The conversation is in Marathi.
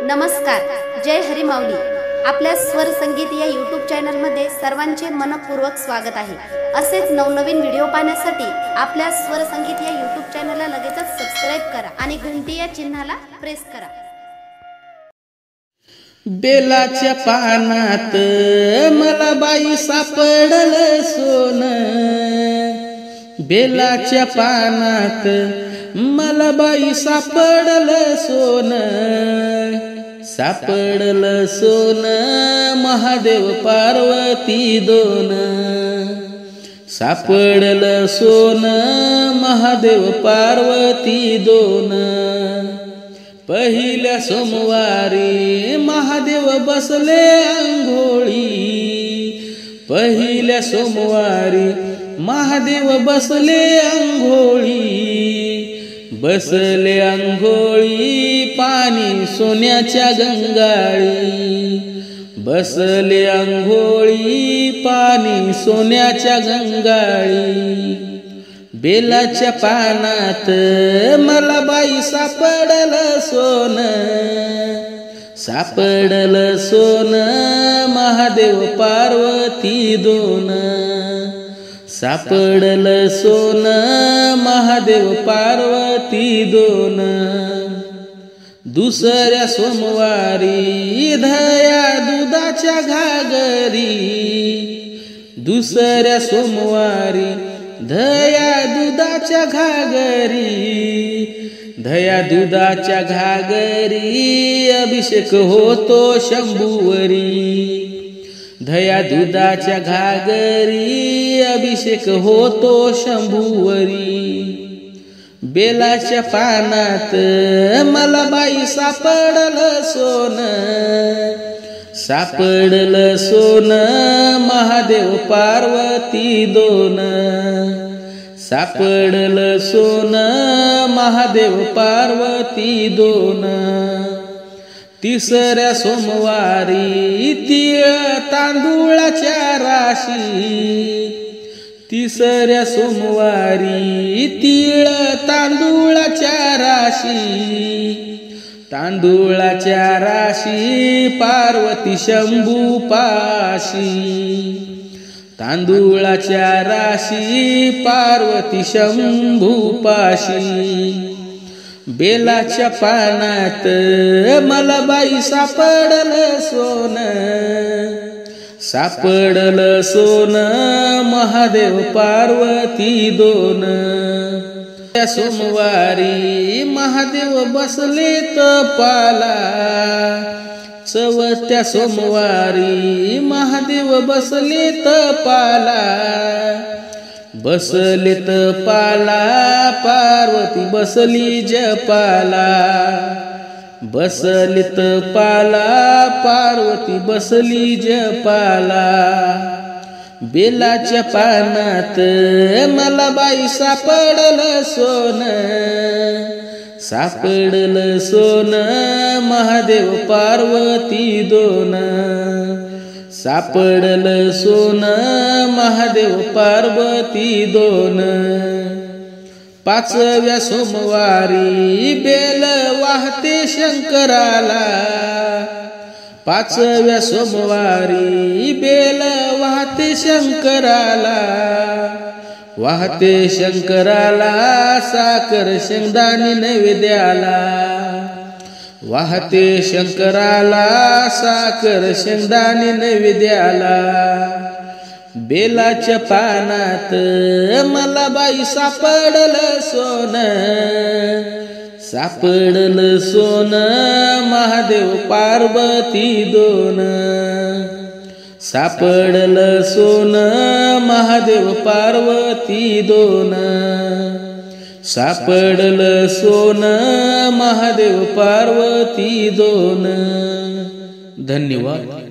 नमस्कार, जय हरी माऊली। आपल्या स्वर संगीत या यूट्यूब चॅनलमध्ये सर्वांचे मनपूर्वक स्वागत आहे। असेच नवनवीन व्हिडिओ पाहण्यासाठी आपल्या स्वर संगीत या यूट्यूब चॅनलला लगेचच सबस्क्राइब करा आणि घंटी या चिन्हाला प्रेस करा। बेलाच्या पानात मला बाई सापडलं सोनं, बेलाच्या पानात मला बाई सापडलं सोनं, सापडलं सोनं महादेव पार्वती दोन, सापडलं सोनं महादेव पार्वती दोन। पहिल्या सोमवारी महादेव बसले अंघोळी, पहिल्या सोमवारी महादेव बसले अंघोळी, बसले अंघोळी पाणी सोन्याच्या गंगाळी, बसले अंघोळी पाणी सोन्याच्या गंगाळी। बेलाच्या पानात मला बाई सापडलं सोनं, सापडलं सोनं महादेव पार्वती दोन, सापडलं सोनं महादेव पार्वती दोन। दुसऱ्या सोमवारी दह्या दुधाच्या घागरी, दुसऱ्या सोमवारी दह्या दुधाच्या घागरी, दह्या दुधाच्या घागरी अभिषेक होतो शंभूवरी, दह्या दुधाच्या घागरी अभिषेक होतो शंभूवरी। बेलाच्या पानात मला बाई सापडलं सोनं, सापडलं सोनं महादेव पार्वती दोन, सापडलं सोनं महादेव पार्वती दोन। तिसऱ्या सोमवारी तीळ तांदूळाच्या राशी, तिसऱ्या सोमवारी तीळ तांदूळाच्या राशी, तांदूळाच्या राशी पार्वती शंभू पाशी, तांदूळाच्या राशी पार्वती शंभू पाशी। बेलाच्या पानात मला बाई सापडलं सोनं, सापडलं सोनं महादेव पार्वती दोन। त्या सोमवारी महादेव बसले तपाला, चौथ्या सोमवारी महादेव बसले तपाला, बसले तपाला पार्वती बसली जपाला, बसली तपाला पार्वती बसली जपाला। बेलाच्या पानात मला बाई सापडलं सोनं, सापडलं सोनं महादेव पार्वती दोन, सापडलं सोनं महादेव पार्वती दोन। पाचव्या सोमवारी बेल वाहते शंकराला, पाचव्या सोमवारी बेल वाहते शंकराला, वाहते शंकराला साखर शेंगदाणे नैवेद्याला, वाहते शंकराला साखर शेंगदाणे नैवेद्याला। बेलाच्या पानात मला बाई सापडलं सोनं, सापडलं सोनं महादेव पार्वती दोन, सापडलं सोनं महादेव पार्वती दोन, सापडलं सोनं महादेव पार्वती दोन। धन्यवाद।